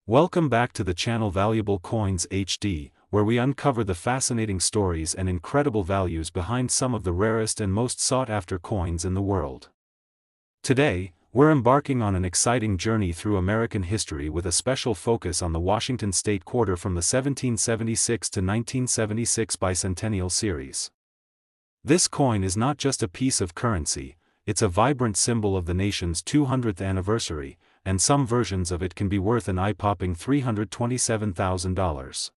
Welcome back to the channel Valuable Coins HD, where we uncover the fascinating stories and incredible values behind some of the rarest and most sought-after coins in the world. Today, we're embarking on an exciting journey through American history with a special focus on the Washington State Quarter from the 1776 to 1976 Bicentennial series. This coin is not just a piece of currency, it's a vibrant symbol of the nation's 200th anniversary, and some versions of it can be worth an eye-popping $327,000.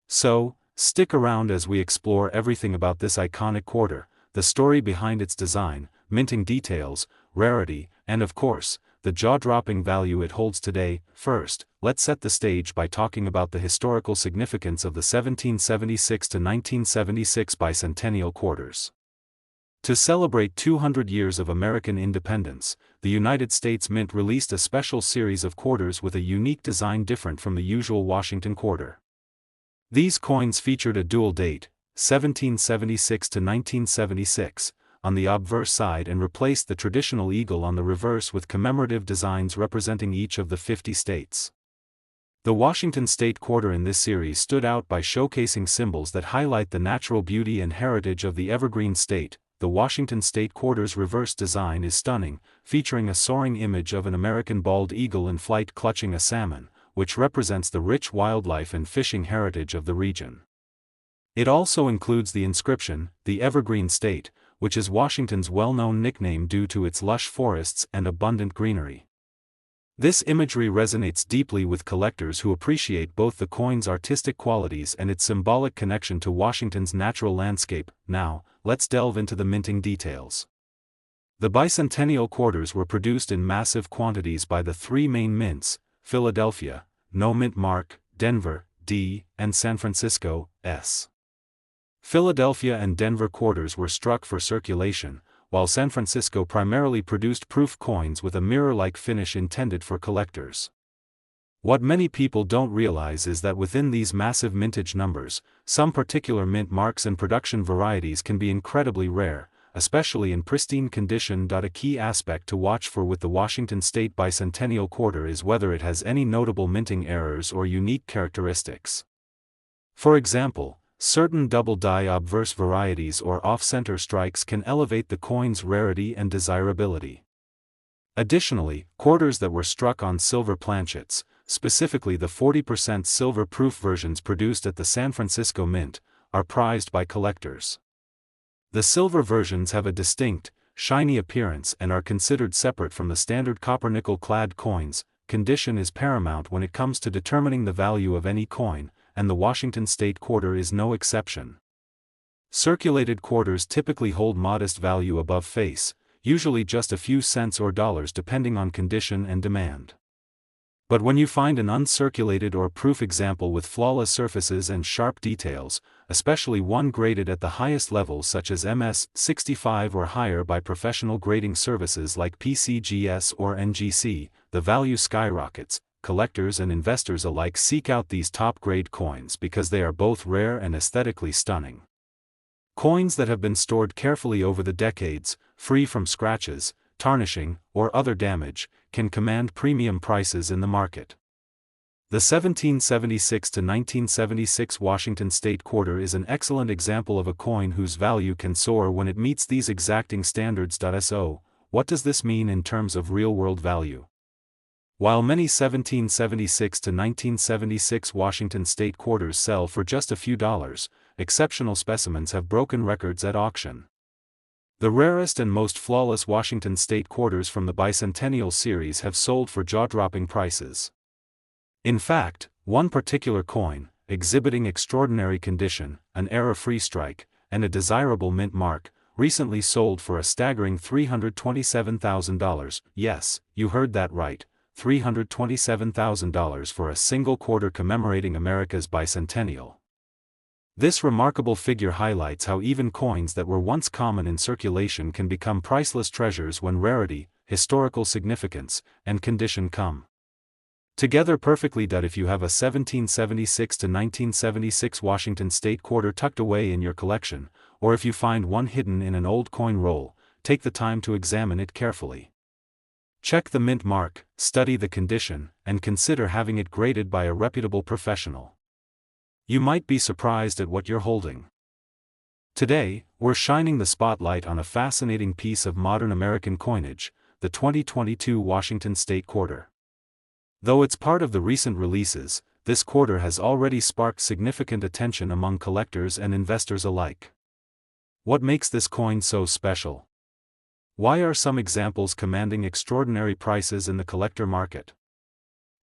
So, stick around as we explore everything about this iconic quarter, the story behind its design, minting details, rarity, and of course, the jaw-dropping value it holds today. First, let's set the stage by talking about the historical significance of the 1776 to 1976 Bicentennial Quarters. To celebrate 200 years of American independence, the United States Mint released a special series of quarters with a unique design different from the usual Washington quarter. These coins featured a dual date, 1776 to 1976, on the obverse side and replaced the traditional eagle on the reverse with commemorative designs representing each of the 50 states. The Washington State Quarter in this series stood out by showcasing symbols that highlight the natural beauty and heritage of the evergreen state. The Washington State Quarter's reverse design is stunning, featuring a soaring image of an American bald eagle in flight clutching a salmon, which represents the rich wildlife and fishing heritage of the region. It also includes the inscription, "The Evergreen State," which is Washington's well-known nickname due to its lush forests and abundant greenery. This imagery resonates deeply with collectors who appreciate both the coin's artistic qualities and its symbolic connection to Washington's natural landscape. Now, let's delve into the minting details. The bicentennial quarters were produced in massive quantities by the three main mints, Philadelphia, no mint mark, Denver, D, and San Francisco, S. Philadelphia and Denver quarters were struck for circulation, while San Francisco primarily produced proof coins with a mirror-like finish intended for collectors. What many people don't realize is that within these massive mintage numbers, some particular mint marks and production varieties can be incredibly rare, especially in pristine condition. A key aspect to watch for with the Washington State Bicentennial Quarter is whether it has any notable minting errors or unique characteristics. For example, certain double-die obverse varieties or off-center strikes can elevate the coin's rarity and desirability. Additionally, quarters that were struck on silver planchets, specifically the 40% silver-proof versions produced at the San Francisco Mint, are prized by collectors. The silver versions have a distinct, shiny appearance and are considered separate from the standard copper-nickel-clad coins. Condition is paramount when it comes to determining the value of any coin, and the Washington State Quarter is no exception. Circulated quarters typically hold modest value above face, usually just a few cents or dollars depending on condition and demand. But when you find an uncirculated or proof example with flawless surfaces and sharp details, especially one graded at the highest levels such as MS 65 or higher by professional grading services like PCGS or NGC, the value skyrockets. Collectors and investors alike seek out these top-grade coins because they are both rare and aesthetically stunning. Coins that have been stored carefully over the decades, free from scratches, tarnishing, or other damage, can command premium prices in the market. The 1776 to 1976 Washington State Quarter is an excellent example of a coin whose value can soar when it meets these exacting standards. So, what does this mean in terms of real-world value? While many 1776 to 1976 Washington State Quarters sell for just a few dollars, exceptional specimens have broken records at auction. The rarest and most flawless Washington State Quarters from the Bicentennial series have sold for jaw-dropping prices. In fact, one particular coin, exhibiting extraordinary condition, an error-free strike, and a desirable mint mark, recently sold for a staggering $327,000. Yes, you heard that right. $327,000 for a single quarter commemorating America's bicentennial. This remarkable figure highlights how even coins that were once common in circulation can become priceless treasures when rarity, historical significance, and condition come together perfectly. If you have a 1776 to 1976 Washington State Quarter tucked away in your collection, or if you find one hidden in an old coin roll, take the time to examine it carefully. Check the mint mark, study the condition, and consider having it graded by a reputable professional. You might be surprised at what you're holding. Today, we're shining the spotlight on a fascinating piece of modern American coinage, the 2022 Washington State Quarter. Though it's part of the recent releases, this quarter has already sparked significant attention among collectors and investors alike. What makes this coin so special? Why are some examples commanding extraordinary prices in the collector market?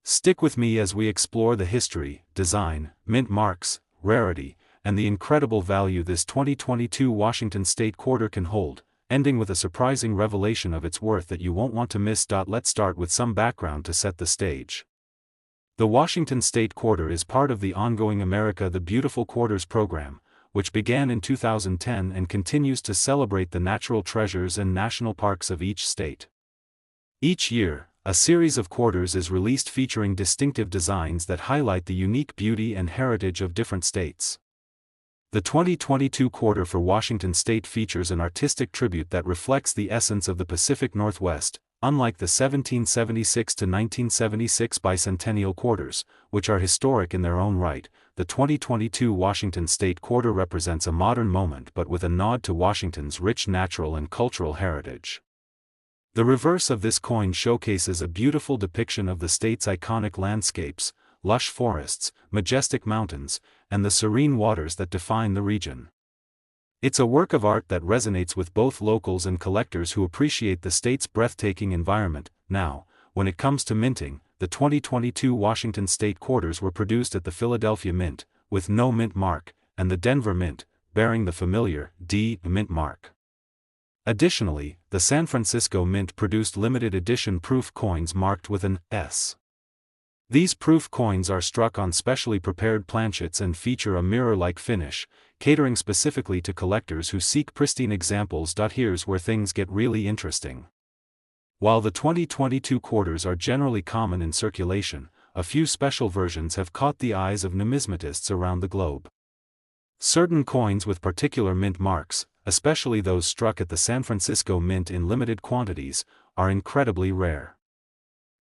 Stick with me as we explore the history, design, mint marks, rarity, and the incredible value this 2022 Washington State Quarter can hold, ending with a surprising revelation of its worth that you won't want to miss. Let's start with some background to set the stage. The Washington State Quarter is part of the ongoing America the Beautiful Quarters program, which began in 2010 and continues to celebrate the natural treasures and national parks of each state. Each year, a series of quarters is released featuring distinctive designs that highlight the unique beauty and heritage of different states. The 2022 quarter for Washington State features an artistic tribute that reflects the essence of the Pacific Northwest, unlike the 1776 to 1976 Bicentennial Quarters, which are historic in their own right. The 2022 Washington State Quarter represents a modern moment but with a nod to Washington's rich natural and cultural heritage. The reverse of this coin showcases a beautiful depiction of the state's iconic landscapes, lush forests, majestic mountains, and the serene waters that define the region. It's a work of art that resonates with both locals and collectors who appreciate the state's breathtaking environment. Now, when it comes to minting, the 2022 Washington State Quarters were produced at the Philadelphia Mint, with no mint mark, and the Denver Mint, bearing the familiar D mint mark. Additionally, the San Francisco Mint produced limited edition proof coins marked with an S. These proof coins are struck on specially prepared planchets and feature a mirror-like finish, catering specifically to collectors who seek pristine examples. Here's where things get really interesting. While the 2022 quarters are generally common in circulation, a few special versions have caught the eyes of numismatists around the globe. Certain coins with particular mint marks, especially those struck at the San Francisco Mint in limited quantities, are incredibly rare.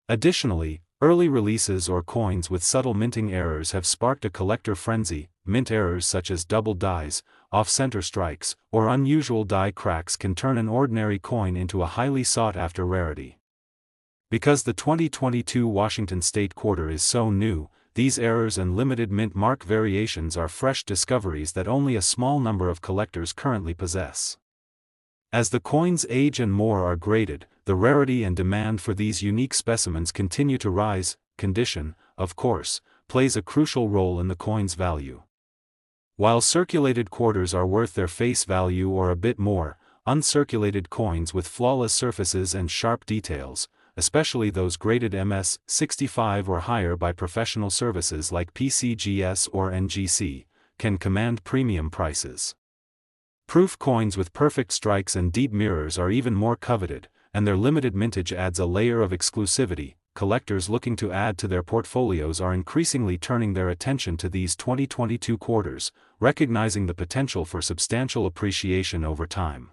Additionally, early releases or coins with subtle minting errors have sparked a collector frenzy. Mint errors such as double dies, off-center strikes, or unusual die cracks can turn an ordinary coin into a highly sought-after rarity. Because the 2022 Washington State Quarter is so new, these errors and limited mint mark variations are fresh discoveries that only a small number of collectors currently possess. As the coins age and more are graded, the rarity and demand for these unique specimens continue to rise. Condition, of course, plays a crucial role in the coin's value. While circulated quarters are worth their face value or a bit more, uncirculated coins with flawless surfaces and sharp details, especially those graded MS-65 or higher by professional services like PCGS or NGC, can command premium prices. Proof coins with perfect strikes and deep mirrors are even more coveted, and their limited mintage adds a layer of exclusivity. Collectors looking to add to their portfolios are increasingly turning their attention to these 2022 quarters, recognizing the potential for substantial appreciation over time.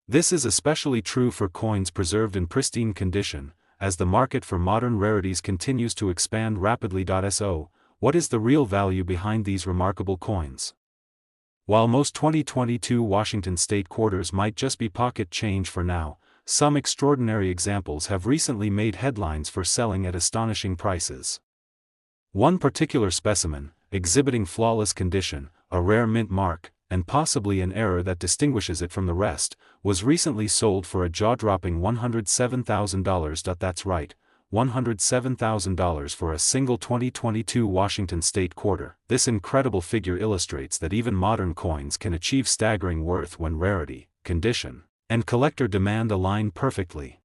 This is especially true for coins preserved in pristine condition, as the market for modern rarities continues to expand rapidly. So, what is the real value behind these remarkable coins? While most 2022 Washington State Quarters might just be pocket change for now, some extraordinary examples have recently made headlines for selling at astonishing prices. One particular specimen, exhibiting flawless condition, a rare mint mark, and possibly an error that distinguishes it from the rest, was recently sold for a jaw-dropping $107,000. That's right, $107,000 for a single 2022 Washington State Quarter. This incredible figure illustrates that even modern coins can achieve staggering worth when rarity, condition, and collector demand align perfectly.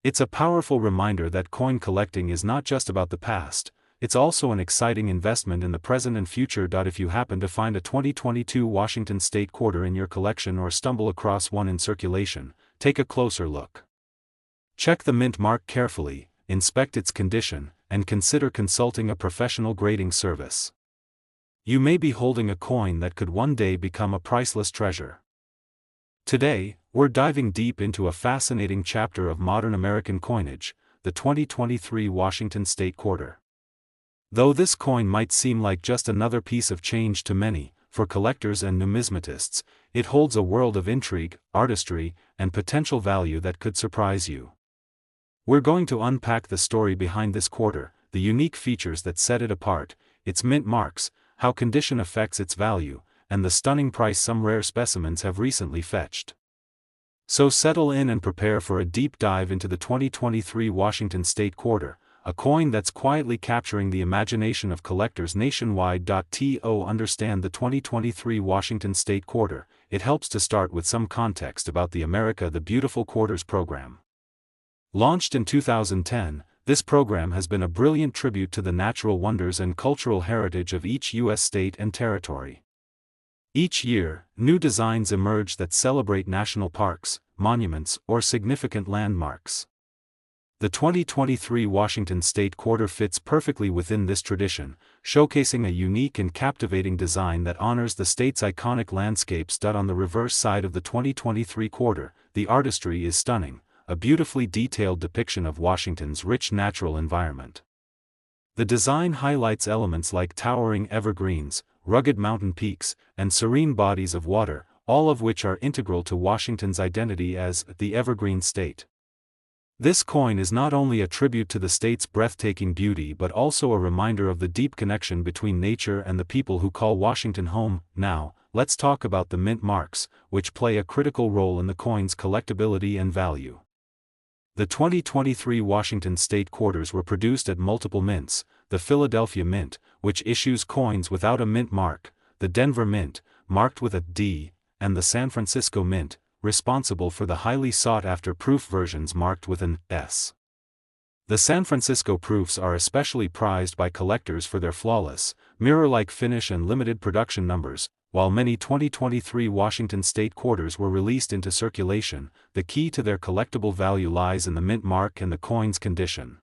It's a powerful reminder that coin collecting is not just about the past, it's also an exciting investment in the present and future. If you happen to find a 2022 Washington State Quarter in your collection or stumble across one in circulation, take a closer look. Check the mint mark carefully, inspect its condition, and consider consulting a professional grading service. You may be holding a coin that could one day become a priceless treasure. Today, we're diving deep into a fascinating chapter of modern American coinage, the 2023 Washington State Quarter. Though this coin might seem like just another piece of change to many, for collectors and numismatists, it holds a world of intrigue, artistry, and potential value that could surprise you. We're going to unpack the story behind this quarter, the unique features that set it apart, its mint marks, how condition affects its value, and the stunning price some rare specimens have recently fetched. So settle in and prepare for a deep dive into the 2023 Washington State Quarter, a coin that's quietly capturing the imagination of collectors nationwide. To understand the 2023 Washington State Quarter, it helps to start with some context about the America the Beautiful Quarters program. Launched in 2010, this program has been a brilliant tribute to the natural wonders and cultural heritage of each U.S. state and territory. Each year, new designs emerge that celebrate national parks, monuments, or significant landmarks. The 2023 Washington State Quarter fits perfectly within this tradition, showcasing a unique and captivating design that honors the state's iconic landscapes. On the reverse side of the 2023 quarter, the artistry is stunning, a beautifully detailed depiction of Washington's rich natural environment. The design highlights elements like towering evergreens, rugged mountain peaks, and serene bodies of water, all of which are integral to Washington's identity as the Evergreen State. This coin is not only a tribute to the state's breathtaking beauty but also a reminder of the deep connection between nature and the people who call Washington home. Now, let's talk about the mint marks, which play a critical role in the coin's collectability and value. The 2023 Washington State Quarters were produced at multiple mints: the Philadelphia Mint, which issues coins without a mint mark, the Denver Mint, marked with a D, and the San Francisco Mint, responsible for the highly sought-after proof versions marked with an S. The San Francisco proofs are especially prized by collectors for their flawless, mirror-like finish and limited production numbers. While many 2023 Washington State Quarters were released into circulation, the key to their collectible value lies in the mint mark and the coin's condition.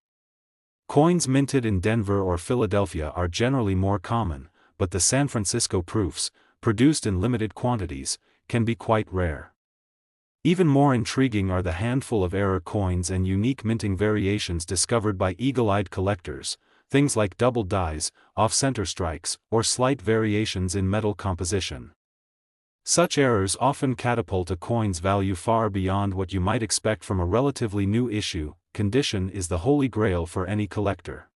Coins minted in Denver or Philadelphia are generally more common, but the San Francisco proofs, produced in limited quantities, can be quite rare. Even more intriguing are the handful of error coins and unique minting variations discovered by eagle-eyed collectors, things like double dies, off-center strikes, or slight variations in metal composition. Such errors often catapult a coin's value far beyond what you might expect from a relatively new issue. Condition is the holy grail for any collector.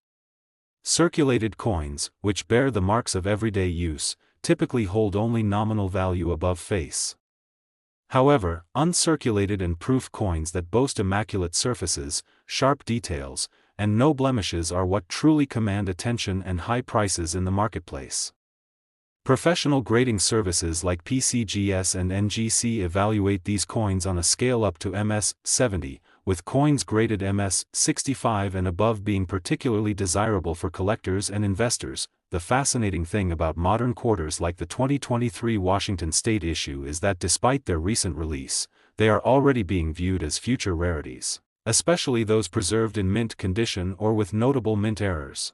Circulated coins, which bear the marks of everyday use, typically hold only nominal value above face. However, uncirculated and proof coins that boast immaculate surfaces, sharp details, and no blemishes are what truly command attention and high prices in the marketplace. Professional grading services like PCGS and NGC evaluate these coins on a scale up to MS-70, with coins graded MS-65 and above being particularly desirable for collectors and investors. The fascinating thing about modern quarters like the 2023 Washington State issue is that despite their recent release, they are already being viewed as future rarities, especially those preserved in mint condition or with notable mint errors.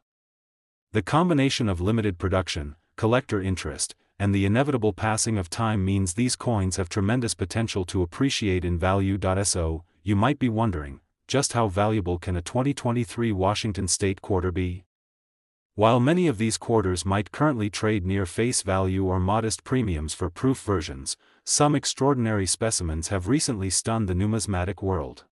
The combination of limited production, collector interest, and the inevitable passing of time means these coins have tremendous potential to appreciate in value. So, you might be wondering, just how valuable can a 2023 Washington State Quarter be? While many of these quarters might currently trade near face value or modest premiums for proof versions, some extraordinary specimens have recently stunned the numismatic world.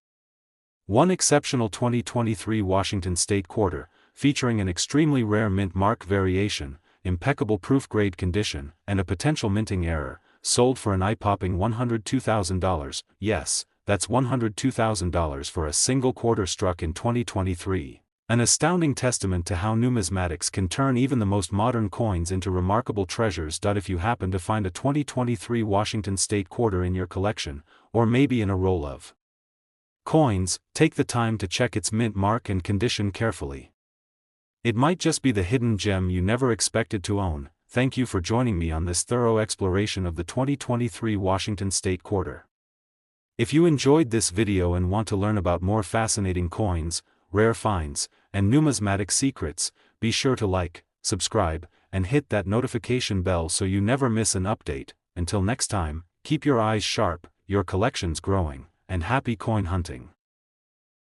One exceptional 2023 Washington State Quarter, featuring an extremely rare mint mark variation, impeccable proof grade condition, and a potential minting error, sold for an eye-popping $102,000. Yes, that's $102,000 for a single quarter struck in 2023. An astounding testament to how numismatics can turn even the most modern coins into remarkable treasures. If you happen to find a 2023 Washington State Quarter in your collection, or maybe in a roll of coins, take the time to check its mint mark and condition carefully. It might just be the hidden gem you never expected to own. Thank you for joining me on this thorough exploration of the 2023 Washington State Quarter. If you enjoyed this video and want to learn about more fascinating coins, rare finds, and numismatic secrets, be sure to like, subscribe, and hit that notification bell so you never miss an update. Until next time, keep your eyes sharp, your collection's growing, and happy coin hunting.